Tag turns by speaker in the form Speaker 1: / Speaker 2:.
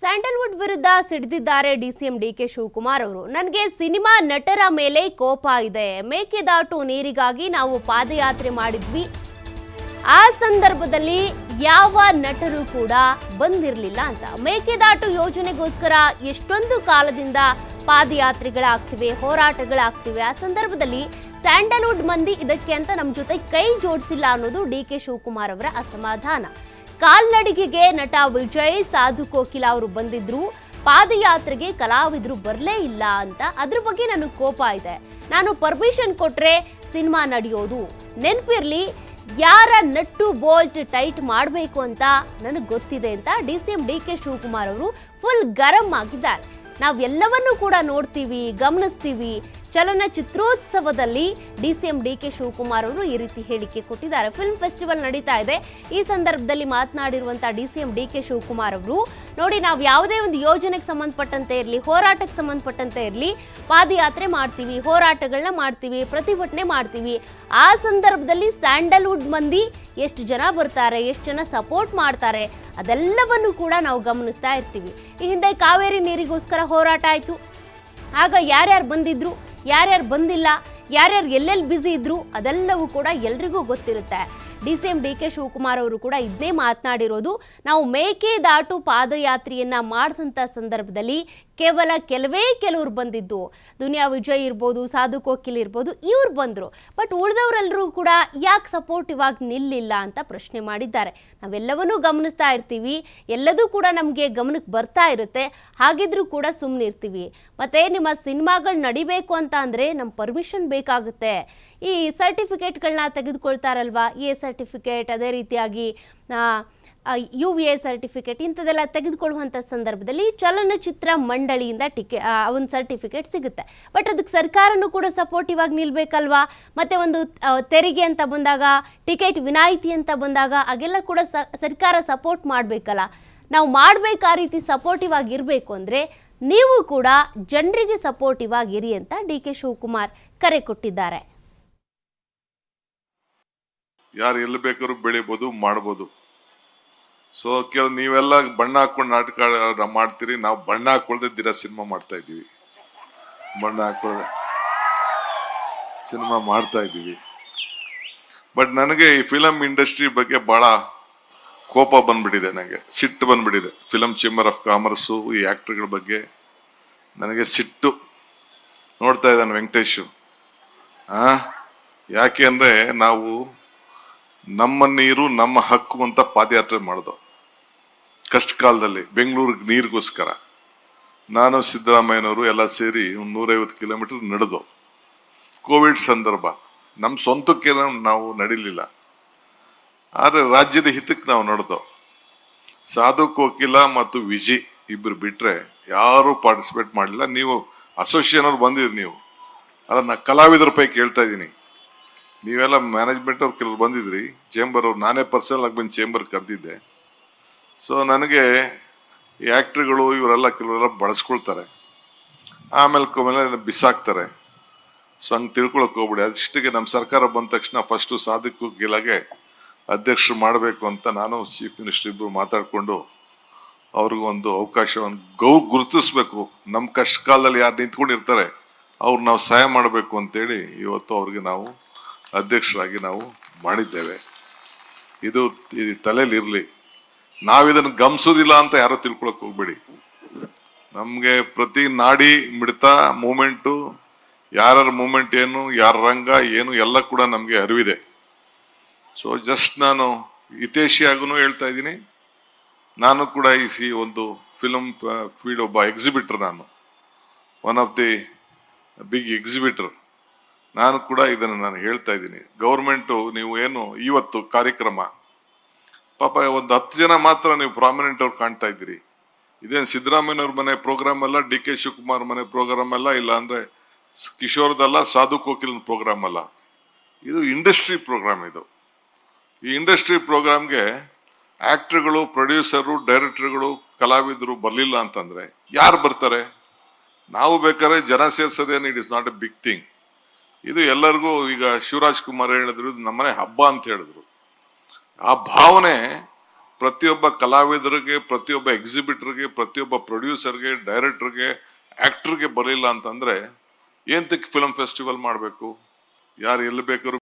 Speaker 1: Sandalwood ವಿರುದ್ಧ ಸಿಡಿದಿದ್ದಾರೆ DCM DK Shivakumar ಅವರು. ನನಗೆ ಸಿನಿಮಾ ನಟರ ಮೇಲೆ ಕೋಪ ಇದೆ. ಮೇಕೆದಾಟು ನೀರಿಗಾಗಿ ನಾವು ಪಾದಯಾತ್ರೆ ಮಾಡಿದ್ವಿ. ಆ ಸಂದರ್ಭದಲ್ಲಿ ಯಾವ ನಟರು ಕೂಡ ಬಂದಿರಲಿಲ್ಲ ಅಂತ. ಮೇಕೆದಾಟು ಯೋಜನೆಗೋಸ್ಕರ ಎಷ್ಟೊಂದು ಕಾಲದಿಂದ ಪಾದಯಾತ್ರೆಗಳಾಗ್ತಿವೆ, ಹೋರಾಟಗಳಾಗ್ತಿವೆ. ಆ ಸಂದರ್ಭದಲ್ಲಿ ಸ್ಯಾಂಡಲ್ವುಡ್ ಮಂದಿ ಇದಕ್ಕೆ ಅಂತ ನಮ್ಮ ಜೊತೆ ಕೈ ಜೋಡಿಸಿಲ್ಲ ಅನ್ನೋದು ಡಿಕೆ ಶಿವಕುಮಾರ್ ಅವರ ಅಸಮಾಧಾನ. ಕಾಲ್ನಡಿಗೆಗೆ ನಟ ವಿಜಯ್, ಸಾಧು ಕೋಕಿಲ ಅವರು ಬಂದಿದ್ರು, ಪಾದಯಾತ್ರೆಗೆ ಕಲಾವಿದರು ಬರಲೇ ಇಲ್ಲ ಅಂತ. ಅದ್ರ ಬಗ್ಗೆ ನನಗೆ ಕೋಪ ಇದೆ. ನಾನು ಪರ್ಮಿಷನ್ ಕೊಟ್ರೆ ಸಿನಿಮಾ ನಡೆಯೋದು. ನೆನಪಿರ್ಲಿ, ಯಾರ ನಟ್ಟು ಬೋಲ್ಟ್ ಟೈಟ್ ಮಾಡಬೇಕು ಅಂತ ನನಗೆ ಗೊತ್ತಿದೆ ಅಂತ ಡಿಸಿಎಂ ಡಿಕೆ ಶಿವಕುಮಾರ್ ಅವರು ಫುಲ್ ಗರಂ ಆಗಿದ್ದಾರೆ. ನಾವೆಲ್ಲವನ್ನೂ ಕೂಡ ನೋಡ್ತೀವಿ, ಗಮನಿಸ್ತೀವಿ. ಚಲನಚಿತ್ರೋತ್ಸವದಲ್ಲಿ ಡಿಸಿಎಂ ಡಿಕೆ ಶಿವಕುಮಾರ್ ಅವರು ಈ ರೀತಿ ಹೇಳಿಕೆ ಕೊಟ್ಟಿದ್ದಾರೆ. ಫಿಲ್ಮ್ ಫೆಸ್ಟಿವಲ್ ನಡೀತಾ ಇದೆ. ಈ ಸಂದರ್ಭದಲ್ಲಿ ಮಾತನಾಡಿರುವಂತಹ ಡಿಸಿಎಂ ಡಿಕೆ ಶಿವಕುಮಾರ್ ಅವರು, ನೋಡಿ, ನಾವು ಯಾವುದೇ ಒಂದು ಯೋಜನೆಗೆ ಸಂಬಂಧಪಟ್ಟಂತೆ ಇರಲಿ, ಹೋರಾಟಕ್ಕೆ ಸಂಬಂಧಪಟ್ಟಂತೆ ಇರಲಿ, ಪಾದಯಾತ್ರೆ ಮಾಡ್ತೀವಿ, ಹೋರಾಟಗಳನ್ನ ಮಾಡ್ತೀವಿ, ಪ್ರತಿಭಟನೆ ಮಾಡ್ತೀವಿ. ಆ ಸಂದರ್ಭದಲ್ಲಿ ಸ್ಯಾಂಡಲ್ವುಡ್ ಮಂದಿ ಎಷ್ಟು ಜನ ಬರ್ತಾರೆ, ಎಷ್ಟು ಜನ ಸಪೋರ್ಟ್ ಮಾಡ್ತಾರೆ, ಅದೆಲ್ಲವನ್ನು ಕೂಡ ನಾವು ಗಮನಿಸ್ತಾ ಇರ್ತೀವಿ. ಈ ಹಿಂದೆ ಕಾವೇರಿ ನೀರಿಗೋಸ್ಕರ ಹೋರಾಟ ಆಯಿತು. ಆಗ ಯಾರ್ಯಾರು ಬಂದಿದ್ರು, ಯಾರ್ಯಾರು ಬಂದಿಲ್ಲ, ಯಾರ್ಯಾರು ಎಲ್ಲೆಲ್ಲಿ ಬ್ಯುಸಿ ಇದ್ರು, ಅದೆಲ್ಲವೂ ಕೂಡ ಎಲ್ರಿಗೂ ಗೊತ್ತಿರುತ್ತೆ. ಡಿಸಿಎಂ ಡಿಕೆ ಶಿವಕುಮಾರ್ ಅವರು ಕೂಡ ಇದನ್ನೇ ಮಾತನಾಡಿರೋದು. ನಾವು ಮೇಕೆದಾಟು ಪಾದಯಾತ್ರೆಯನ್ನ ಮಾಡಿದಂಥ ಸಂದರ್ಭದಲ್ಲಿ ಕೇವಲ ಕೆಲವರು ಬಂದಿದ್ದು. ದುನಿಯಾ ವಿಜಯ್ ಇರ್ಬೋದು, ಸಾಧು ಕೋಕಿಲ್ ಇರ್ಬೋದು, ಇವ್ರು ಬಂದರು. ಬಟ್ ಉಳಿದವರೆಲ್ಲರೂ ಕೂಡ ಯಾಕೆ ಸಪೋರ್ಟಿವ್ ಆಗಿ ನಿಲ್ಲಿಲ್ಲ ಅಂತ ಪ್ರಶ್ನೆ ಮಾಡಿದ್ದಾರೆ. ನಾವೆಲ್ಲವನ್ನೂ ಗಮನಿಸ್ತಾ ಇರ್ತೀವಿ, ಎಲ್ಲದೂ ಕೂಡ ನಮಗೆ ಗಮನಕ್ಕೆ ಬರ್ತಾ ಇರುತ್ತೆ. ಹಾಗಿದ್ರೂ ಕೂಡ ಸುಮ್ಮನೆ ಇರ್ತೀವಿ. ಮತ್ತು ನಿಮ್ಮ ಸಿನಿಮಾಗಳು ನಡಿಬೇಕು ಅಂತ ಅಂದರೆ ನಮ್ಮ ಪರ್ಮಿಷನ್ ಬೇಕಾಗುತ್ತೆ. ಈ ಸರ್ಟಿಫಿಕೇಟ್ಗಳನ್ನ ತೆಗೆದುಕೊಳ್ತಾರಲ್ವಾ, ಎ ಸರ್ಟಿಫಿಕೇಟ್, ಅದೇ ರೀತಿಯಾಗಿ UVA ಸರ್ಟಿಫಿಕೇಟ್, ಇಂಥದ್ದೆಲ್ಲ ತೆಗೆದುಕೊಳ್ಳುವಂಥ ಸಂದರ್ಭದಲ್ಲಿ ಚಲನಚಿತ್ರ ಮಂಡಳಿಯಿಂದ ಒಂದು ಸರ್ಟಿಫಿಕೇಟ್ ಸಿಗುತ್ತೆ. ಬಟ್ ಅದಕ್ಕೆ ಸರ್ಕಾರನೂ ಕೂಡ ಸಪೋರ್ಟಿವ್ ಆಗಿ ನಿಲ್ಬೇಕಲ್ವಾ. ಮತ್ತು ಒಂದು ತೆರಿಗೆ ಅಂತ ಬಂದಾಗ, ಟಿಕೆಟ್ ವಿನಾಯಿತಿ ಅಂತ ಬಂದಾಗ ಹಾಗೆಲ್ಲ ಕೂಡ ಸರ್ಕಾರ ಸಪೋರ್ಟ್ ಮಾಡಬೇಕಲ್ಲ. ನಾವು ಮಾಡಬೇಕು, ಆ ರೀತಿ ಸಪೋರ್ಟಿವ್ ಆಗಿರಬೇಕು ಅಂದರೆ ನೀವು ಕೂಡ ಜನರಿಗೆ ಸಪೋರ್ಟಿವ್ ಆಗಿರಿ ಅಂತ ಡಿಕೆ ಶಿವಕುಮಾರ್ ಕರೆ ಕೊಟ್ಟಿದ್ದಾರೆ.
Speaker 2: ಯಾರು ಎಲ್ಲಿ ಬೇಕಾದ್ರೂ ಬೆಳಿಬೋದು, ಮಾಡ್ಬೋದು. ಸೊ ನೀವೆಲ್ಲ ಬಣ್ಣ ಹಾಕೊಂಡು ನಾಟಕ ಮಾಡ್ತೀರಿ, ನಾವು ಬಣ್ಣ ಹಾಕೊಳ್ದೆ ದಿನ ಸಿನಿಮಾ ಮಾಡ್ತಾ ಇದ್ದೀವಿ. ಬಣ್ಣ ಹಾಕೊಳ್ಳದೆ ಸಿನಿಮಾ ಮಾಡ್ತಾ ಇದ್ದೀವಿ. ಬಟ್ ನನಗೆ ಈ ಫಿಲಮ್ ಇಂಡಸ್ಟ್ರಿ ಬಗ್ಗೆ ಬಹಳ ಕೋಪ ಬಂದ್ಬಿಟ್ಟಿದೆ, ನನಗೆ ಸಿಟ್ಟು ಬಂದ್ಬಿಟ್ಟಿದೆ. ಫಿಲಮ್ ಚೇಂಬರ್ ಆಫ್ ಕಾಮರ್ಸು, ಈ ಆಕ್ಟರ್ಗಳ ಬಗ್ಗೆ ನನಗೆ ಸಿಟ್ಟು. ನೋಡ್ತಾ ಇದ್ದಾನೆ ವೆಂಕಟೇಶು. ಯಾಕೆ ಅಂದರೆ ನಾವು ನಮ್ಮ ನೀರು ನಮ್ಮ ಹಕ್ಕು ಅಂತ ಪಾದಯಾತ್ರೆ ಮಾಡಿದೋ ಕಷ್ಟ ಕಾಲದಲ್ಲಿ ಬೆಂಗಳೂರಿಗೆ ನೀರಿಗೋಸ್ಕರ. ನಾನು ಸಿದ್ದರಾಮಯ್ಯನವರು ಎಲ್ಲ ಸೇರಿ 150 ಕಿಲೋಮೀಟರ್ ನಡೆದು. ಕೋವಿಡ್ ಸಂದರ್ಭ, ನಮ್ಮ ಸ್ವಂತಕ್ಕೆ ನಾವು ನಡಿಲಿಲ್ಲ, ಆದರೆ ರಾಜ್ಯದ ಹಿತಕ್ಕೆ ನಾವು ನಡೆದೋ. ಸಾಧು ಕೋಕಿಲ ಮತ್ತು ವಿಜಯ್ ಇಬ್ಬರು ಬಿಟ್ರೆ ಯಾರು ಪಾರ್ಟಿಸಿಪೇಟ್ ಮಾಡಲಿಲ್ಲ. ನೀವು ಅಸೋಸಿಯೇಷನ್ ಅವ್ರು ಬಂದಿದ್ರಿ, ನೀವು ಅದನ್ನ ಕಲಾವಿದರ ಪೈಕಿ ಕೇಳ್ತಾ ಇದ್ದೀನಿ. ನೀವೆಲ್ಲ ಮ್ಯಾನೇಜ್ಮೆಂಟ್ ಅವ್ರು ಕೆಲವ್ರು ಬಂದಿದ್ರಿ, ಚೇಂಬರ್ ಅವ್ರು. ನಾನೇ ಪರ್ಸನಲ್ ಆಗಿ ಬಂದು ಚೇಂಬರ್ ಕರೆದಿದ್ದೆ. ಸೊ ನನಗೆ ಈ ಆ್ಯಕ್ಟ್ರಿಗಳು ಇವರೆಲ್ಲ ಕೆಲವರೆಲ್ಲ ಬಳಸ್ಕೊಳ್ತಾರೆ, ಆಮೇಲೆ ಬಿಸಾಕ್ತಾರೆ. ಸೊ ಹಂಗೆ ತಿಳ್ಕೊಳಕ್ಕೆ ಹೋಗ್ಬಿಡಿ. ಅದಿಷ್ಟಿಗೆ ನಮ್ಮ ಸರ್ಕಾರ ಬಂದ ತಕ್ಷಣ ಫಸ್ಟು ಸಾಧಕು ಗಿಲಾಗೆ ಅಧ್ಯಕ್ಷರು ಮಾಡಬೇಕು ಅಂತ ನಾನು ಚೀಫ್ ಮಿನಿಸ್ಟರ್ ಇಬ್ಬರು ಮಾತಾಡಿಕೊಂಡು ಅವ್ರಿಗೂ ಒಂದು ಅವಕಾಶವನ್ನು ಗುರುತಿಸ್ಬೇಕು. ನಮ್ಮ ಕಷ್ಟ ಕಾಲದಲ್ಲಿ ಯಾರು ನಿಂತ್ಕೊಂಡಿರ್ತಾರೆ ಅವ್ರು ನಾವು ಸಹಾಯ ಮಾಡಬೇಕು ಅಂತೇಳಿ ಇವತ್ತು ಅವ್ರಿಗೆ ನಾವು ಅಧ್ಯಕ್ಷರಾಗಿ ನಾವು ಮಾಡಿದ್ದೇವೆ. ಇದು ತಲೆಯಲ್ಲಿ ಇರಲಿ. ನಾವಿದನ್ನು ಗಮನಿಸೋದಿಲ್ಲ ಅಂತ ಯಾರೋ ತಿಳ್ಕೊಳಕ್ ಹೋಗ್ಬೇಡಿ. ನಮಗೆ ಪ್ರತಿ ನಾಡಿ ಮಿಡ್ತ ಮೂಮೆಂಟು, ಯಾರ ಮೂಮೆಂಟ್ ಏನು, ಯಾರ ರಂಗ ಏನು, ಎಲ್ಲ ಕೂಡ ನಮಗೆ ಅರಿವಿದೆ. ಸೊ ಜಸ್ಟ್ ನಾನು ಹಿತೈಷಿಯಾಗೂ ಹೇಳ್ತಾ ಇದ್ದೀನಿ. ನಾನು ಕೂಡ ಈ ಒಂದು ಫಿಲಮ್ ಫೀಲ್ಡ್ ಒಬ್ಬ ಎಕ್ಸಿಬಿಟರ್, ನಾನು one of the big exhibitor. ನಾನು ಕೂಡ ಇದನ್ನು ನಾನು ಹೇಳ್ತಾ ಇದ್ದೀನಿ. ಗೌರ್ಮೆಂಟು ನೀವು ಏನು ಇವತ್ತು ಕಾರ್ಯಕ್ರಮ, ಪಾಪ ಒಂದು 10 ಜನ ಮಾತ್ರ ನೀವು ಪ್ರಾಮಿನೆಂಟ್ ಅವ್ರು ಕಾಣ್ತಾ ಇದ್ದೀರಿ. ಇದೇನು ಸಿದ್ದರಾಮಯ್ಯವ್ರ ಮನೆ ಪ್ರೋಗ್ರಾಮ್ ಅಲ್ಲ, ಡಿ ಕೆ ಶಿವಕುಮಾರ್ ಮನೆ ಪ್ರೋಗ್ರಾಮ್ ಅಲ್ಲ, ಇಲ್ಲ ಅಂದರೆ ಕಿಶೋರ್ದಲ್ಲ, ಸಾಧು ಕೋಕಿಲ್ ಪ್ರೋಗ್ರಾಮ್ ಅಲ್ಲ. ಇದು ಇಂಡಸ್ಟ್ರಿ ಪ್ರೋಗ್ರಾಮ್. ಇದು ಈ ಇಂಡಸ್ಟ್ರಿ ಪ್ರೋಗ್ರಾಮ್ಗೆ ಆ್ಯಕ್ಟ್ರುಗಳು, ಪ್ರೊಡ್ಯೂಸರು, ಡೈರೆಕ್ಟರ್ಗಳು, ಕಲಾವಿದರು ಬರಲಿಲ್ಲ ಅಂತಂದರೆ ಯಾರು ಬರ್ತಾರೆ? ನಾವು ಬೇಕಾದ್ರೆ ಜನ ಸೇರ್ಸೋದೇನು, it is not a big thing. ಇದು ಎಲ್ಲರಿಗೂ, ಈಗ ಶಿವರಾಜ್ ಕುಮಾರ್ ಹೇಳಿದ್ರು, ಇದು ನಮ್ಮನೆ ಹಬ್ಬ ಅಂತ ಹೇಳಿದ್ರು. ಆ ಭಾವನೆ ಪ್ರತಿಯೊಬ್ಬ ಕಲಾವಿದರಿಗೆ, ಪ್ರತಿಯೊಬ್ಬ ಎಕ್ಸಿಬಿಟರ್ಗೆ, ಪ್ರತಿಯೊಬ್ಬ ಪ್ರೊಡ್ಯೂಸರ್ಗೆ, ಡೈರೆಕ್ಟರ್ಗೆ, ಆಕ್ಟರ್ಗೆ ಬರಲಿಲ್ಲ ಅಂತಂದ್ರೆ ಏಂತಕ್ಕೆ ಫಿಲ್ಮ್ ಫೆಸ್ಟಿವಲ್ ಮಾಡಬೇಕು? ಯಾರು ಎಲ್ಲಿ ಬೇಕಾದ್ರೂ